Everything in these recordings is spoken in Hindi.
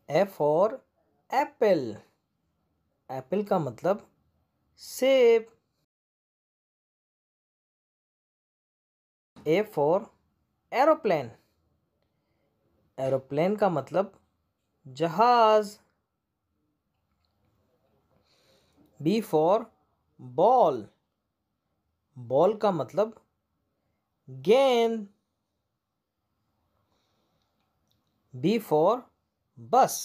A for Apple. एप्पल का मतलब सेब। A for aeroplane. एरोप्लेन का मतलब जहाज। B for ball. बॉल का मतलब गेंद। बी फॉर बस।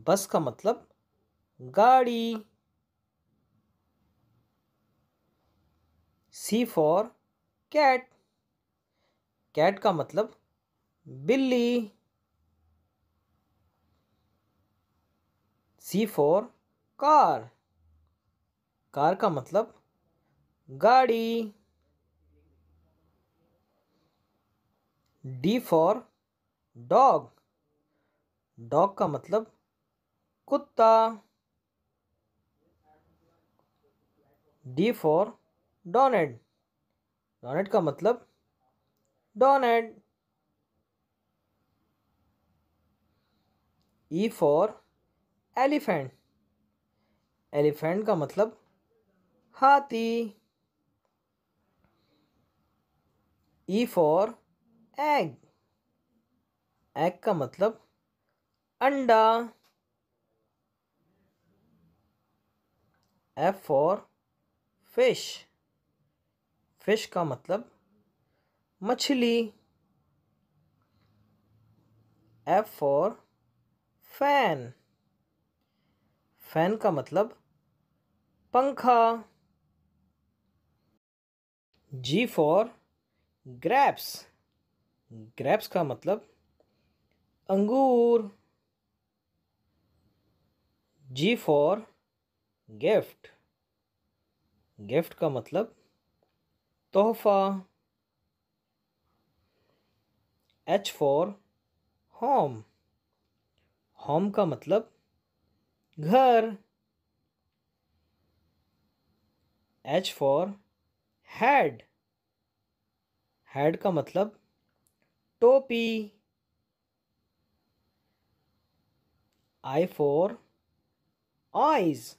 बस का मतलब गाड़ी। सी फॉर कैट। कैट का मतलब बिल्ली। सी फॉर कार। कार का मतलब गाड़ी। D for dog. डॉग का मतलब कुत्ता। D for donate. डोनेट का मतलब donate. E for elephant. Elephant का मतलब हाथी। E for egg. एग का मतलब अंडा। F for fish. फिश का मतलब मछली। F for fan. फैन का मतलब पंखा। जी फॉर ग्रेप्स। ग्रेप्स का मतलब अंगूर। जी फॉर गिफ्ट। गिफ्ट का मतलब तोहफा। H for home. होम का मतलब घर। H for head. हेड का मतलब टोपी। I for eyes.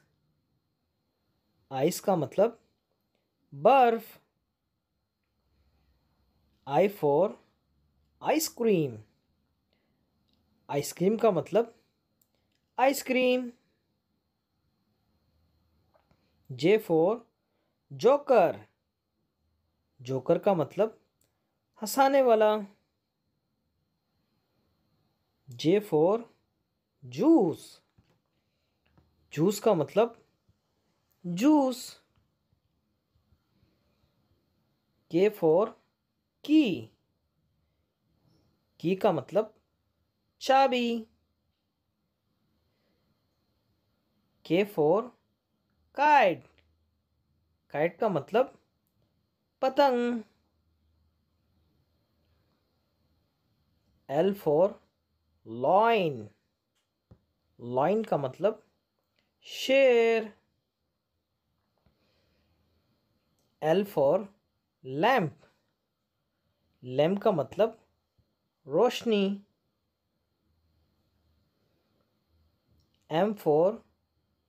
आइस का मतलब बर्फ। I for ice cream. आइसक्रीम का मतलब ice cream. J for joker. Joker का मतलब हंसाने वाला। J for juice. जूस का मतलब जूस। के फॉर की। की का मतलब चाबी। के फॉर काइट। काइट का मतलब पतंग। L for lion. लॉइन का मतलब शेर। L for lamp. लैम्प का मतलब रोशनी। M for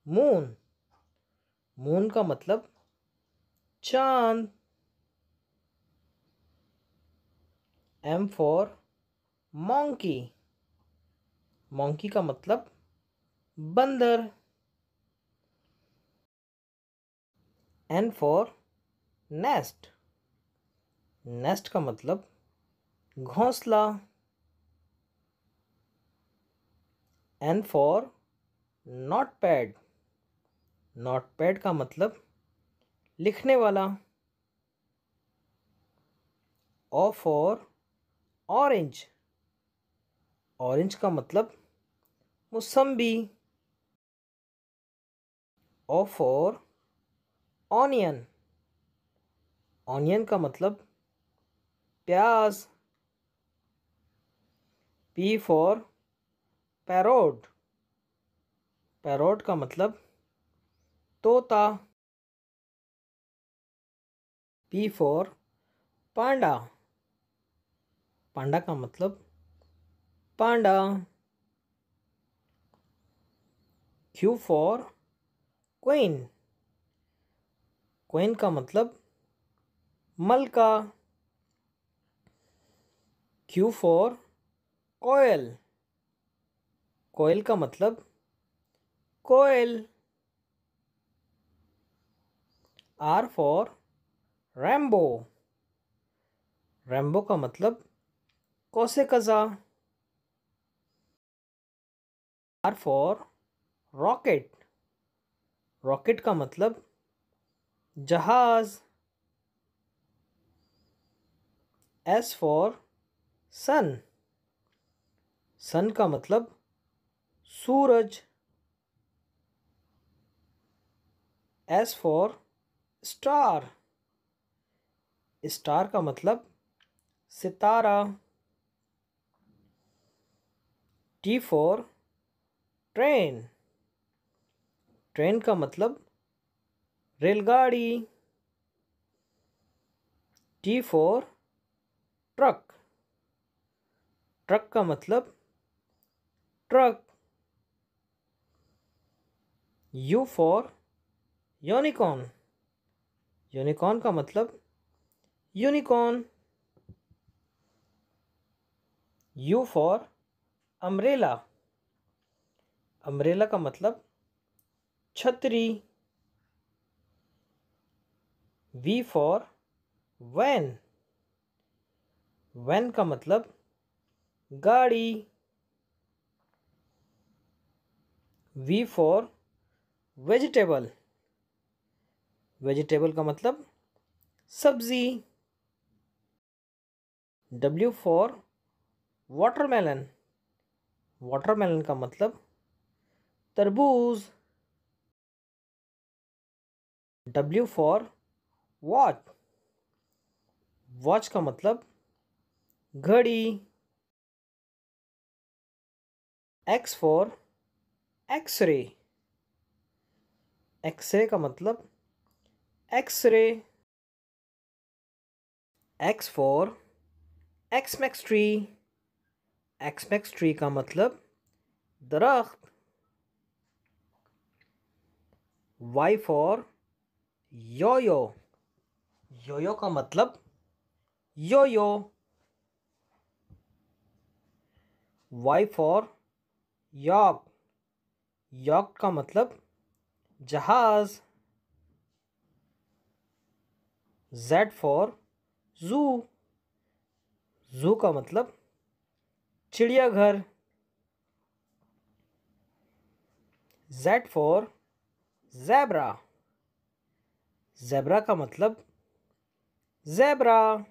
moon. मून का मतलब चांद। M for monkey. मॉन्की का मतलब बंदर। N for nest. नेस्ट का मतलब घोंसला। N for notepad. नोटपैड का मतलब लिखने वाला। O for orange. ऑरेंज का मतलब मौसम्बी। O for onion. ऑनियन का मतलब प्याज। P for parrot. पैरोट का मतलब तोता। पी फॉर पांडा। पांडा का मतलब पांडा। Q for queen. क्वीन का मतलब मलका. Q for कोयल. कोयल का मतलब कोयल. R for Rambo. रैम्बो का मतलब कौसे कज़ा. R for rocket. रॉकेट का मतलब जहाज. S for सन. सन का मतलब सूरज. S for star. स्टार का मतलब सितारा. T for train. ट्रेन का मतलब रेलगाड़ी. T for truck. ट्रक का मतलब truck. U for unicorn. Unicorn का मतलब unicorn. U for umbrella. Umbrella का मतलब छतरी. V for van. वैन का मतलब गाड़ी. V for vegetable. वेजिटेबल का मतलब सब्जी. W for watermelon. वाटरमेलन का मतलब तरबूज. W for watch. वॉच का मतलब घड़ी. X for x ray. एक्सरे का मतलब X-ray. X for Xmas tree. Xmas tree का मतलब दरख्त. Y for yo-yo. योयो का मतलब योयो. Y for यॉक. यॉक का मतलब जहाज. Z for जू. जू का मतलब चिड़ियाघर. Z for zebra. ज़ेब्रा का मतलब ज़ेब्रा.